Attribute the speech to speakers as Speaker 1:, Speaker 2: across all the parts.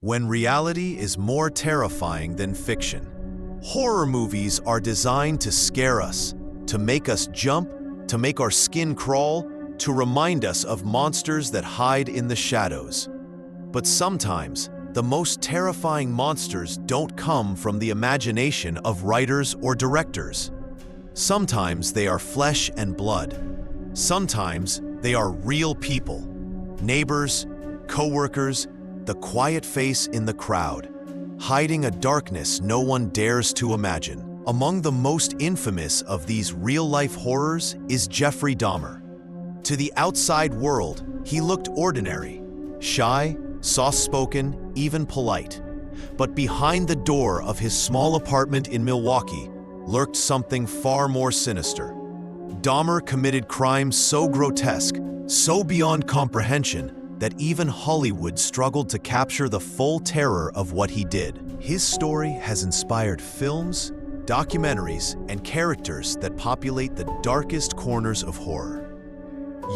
Speaker 1: when reality is more terrifying than fiction. Horror movies are designed to scare us, to make us jump, to make our skin crawl, to remind us of monsters that hide in the shadows. But sometimes, the most terrifying monsters don't come from the imagination of writers or directors. Sometimes they are flesh and blood. Sometimes they are real people. Neighbors, co-workers, the quiet face in the crowd, hiding a darkness no one dares to imagine. Among the most infamous of these real-life horrors is Jeffrey Dahmer. To the outside world, he looked ordinary, shy, soft-spoken, even polite. But behind the door of his small apartment in Milwaukee lurked something far more sinister. Dahmer committed crimes so grotesque, so beyond comprehension, that even Hollywood struggled to capture the full terror of what he did. His story has inspired films, documentaries, and characters that populate the darkest corners of horror.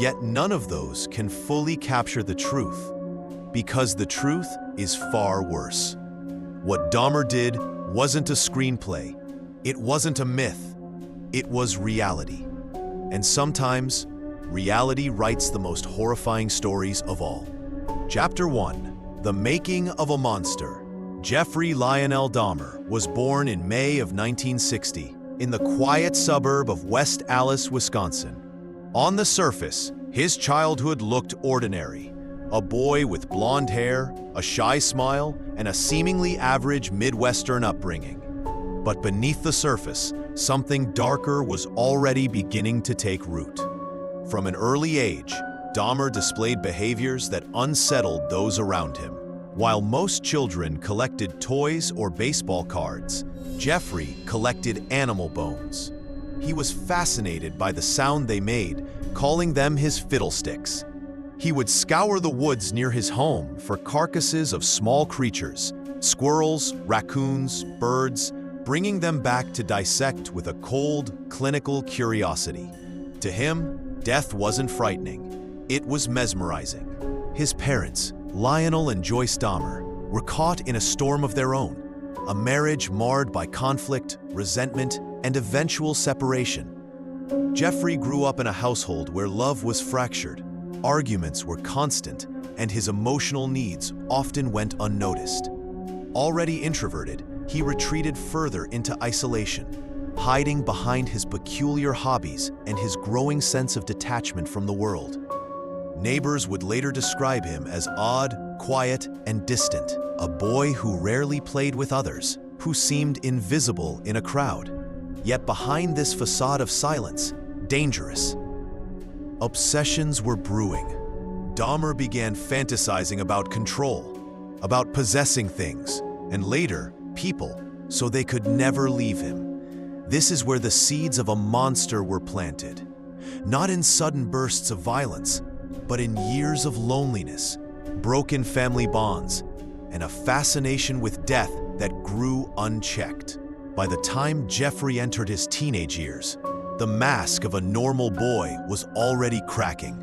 Speaker 1: Yet none of those can fully capture the truth, because the truth is far worse. What Dahmer did wasn't a screenplay, it wasn't a myth, it was reality. And sometimes, reality writes the most horrifying stories of all. Chapter 1. The Making of a Monster. Jeffrey Lionel Dahmer was born in May of 1960 in the quiet suburb of West Allis, Wisconsin. On the surface, his childhood looked ordinary. A boy with blonde hair, a shy smile, and a seemingly average Midwestern upbringing. But beneath the surface, something darker was already beginning to take root. From an early age, Dahmer displayed behaviors that unsettled those around him. While most children collected toys or baseball cards, Jeffrey collected animal bones. He was fascinated by the sound they made, calling them his fiddlesticks. He would scour the woods near his home for carcasses of small creatures, squirrels, raccoons, birds, bringing them back to dissect with a cold, clinical curiosity. To him, death wasn't frightening, it was mesmerizing. His parents, Lionel and Joyce Dahmer, were caught in a storm of their own, a marriage marred by conflict, resentment, and eventual separation. Jeffrey grew up in a household where love was fractured, arguments were constant, and his emotional needs often went unnoticed. Already introverted, he retreated further into isolation, hiding behind his peculiar hobbies and his growing sense of detachment from the world. Neighbors would later describe him as odd, quiet, and distant, a boy who rarely played with others, who seemed invisible in a crowd. Yet behind this facade of silence, dangerous. Obsessions were brewing. Dahmer began fantasizing about control, about possessing things, and later, people, so they could never leave him. This is where the seeds of a monster were planted. Not in sudden bursts of violence, but in years of loneliness, broken family bonds, and a fascination with death that grew unchecked. By the time Jeffrey entered his teenage years, the mask of a normal boy was already cracking.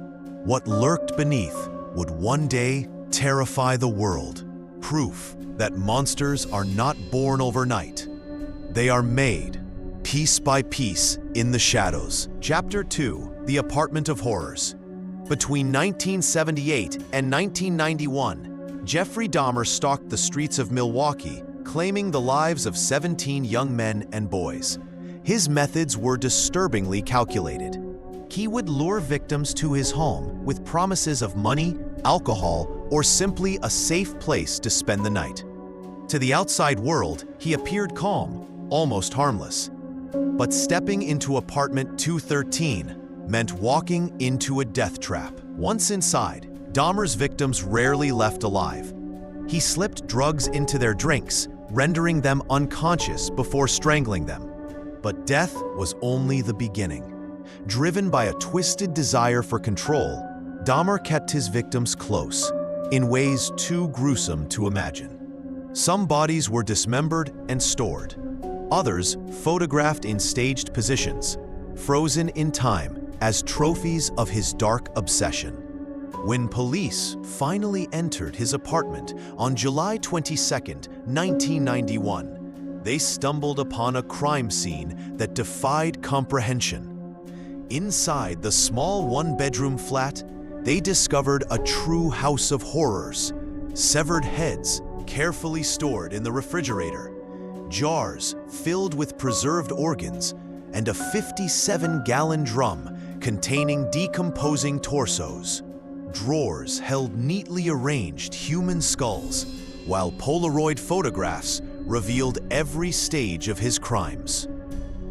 Speaker 1: What lurked beneath would one day terrify the world. Proof that monsters are not born overnight. They are made, piece by piece, in the shadows. Chapter 2. The Apartment of Horrors. Between 1978 and 1991, Jeffrey Dahmer stalked the streets of Milwaukee, claiming the lives of 17 young men and boys. His methods were disturbingly calculated. He would lure victims to his home with promises of money, alcohol, or simply a safe place to spend the night. To the outside world, he appeared calm, almost harmless. But stepping into apartment 213 meant walking into a death trap. Once inside, Dahmer's victims rarely left alive. He slipped drugs into their drinks, rendering them unconscious before strangling them. But death was only the beginning. Driven by a twisted desire for control, Dahmer kept his victims close, in ways too gruesome to imagine. Some bodies were dismembered and stored. Others photographed in staged positions, frozen in time as trophies of his dark obsession. When police finally entered his apartment on July 22, 1991, they stumbled upon a crime scene that defied comprehension. Inside the small one-bedroom flat, they discovered a true house of horrors. Severed heads carefully stored in the refrigerator, jars filled with preserved organs, and a 57-gallon drum containing decomposing torsos. Drawers held neatly arranged human skulls, while Polaroid photographs revealed every stage of his crimes.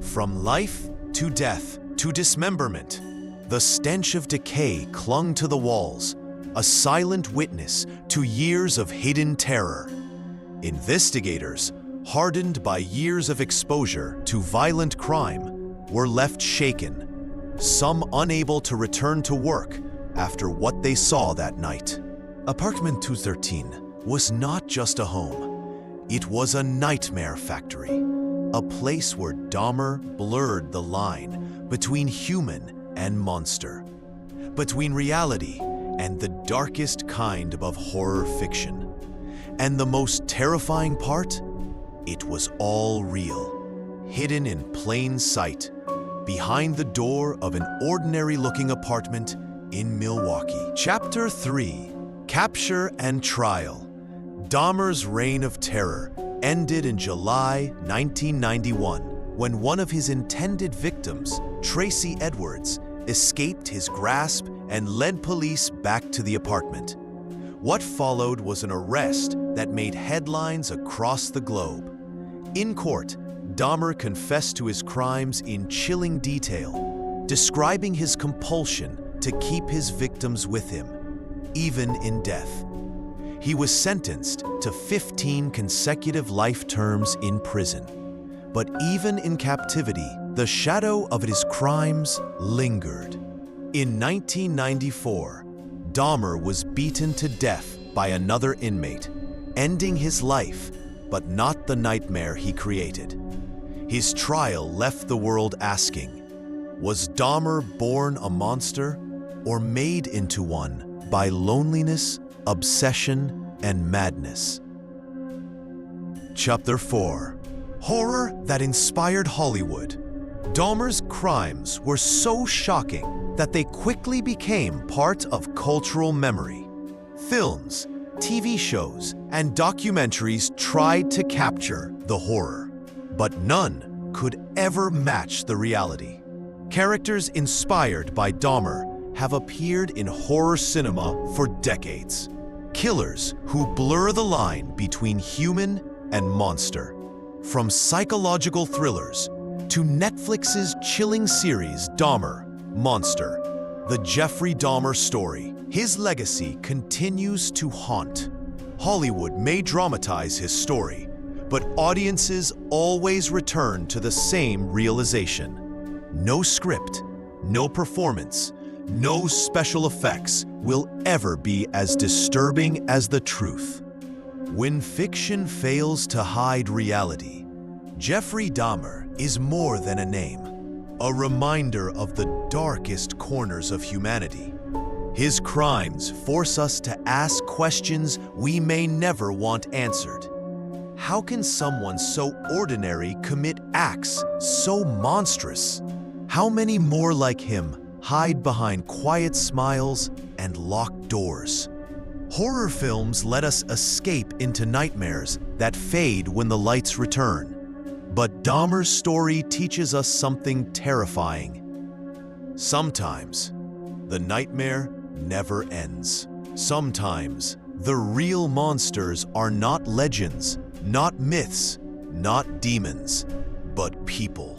Speaker 1: From life to death to dismemberment, the stench of decay clung to the walls, a silent witness to years of hidden terror. Investigators, hardened by years of exposure to violent crime, were left shaken, some unable to return to work after what they saw that night. Apartment 213 was not just a home. It was a nightmare factory, a place where Dahmer blurred the line between human and monster, between reality and the darkest kind of horror fiction. And the most terrifying part? It was all real, hidden in plain sight, behind the door of an ordinary-looking apartment in Milwaukee. Chapter 3: Capture and Trial. Dahmer's reign of terror ended in July 1991 when one of his intended victims, Tracy Edwards, escaped his grasp and led police back to the apartment. What followed was an arrest that made headlines across the globe. In court, Dahmer confessed to his crimes in chilling detail, describing his compulsion to keep his victims with him, even in death. He was sentenced to 15 consecutive life terms in prison. But even in captivity, the shadow of his crimes lingered. In 1994, Dahmer was beaten to death by another inmate, ending his life, but not the nightmare he created. His trial left the world asking, was Dahmer born a monster or made into one by loneliness, obsession, and madness? Chapter 4: Horror that inspired Hollywood. Dahmer's crimes were so shocking that they quickly became part of cultural memory. Films, TV shows, and documentaries tried to capture the horror, but none could ever match the reality. Characters inspired by Dahmer have appeared in horror cinema for decades. Killers who blur the line between human and monster. From psychological thrillers to Netflix's chilling series Dahmer, Monster, the Jeffrey Dahmer story, his legacy continues to haunt. Hollywood may dramatize his story, but audiences always return to the same realization. No script, no performance, no special effects will ever be as disturbing as the truth. When fiction fails to hide reality, Jeffrey Dahmer is more than a name, a reminder of the darkest corners of humanity. His crimes force us to ask questions we may never want answered. How can someone so ordinary commit acts so monstrous? How many more like him hide behind quiet smiles and locked doors? Horror films let us escape into nightmares that fade when the lights return. But Dahmer's story teaches us something terrifying. Sometimes, the nightmare never ends. Sometimes, the real monsters are not legends, not myths, not demons, but people.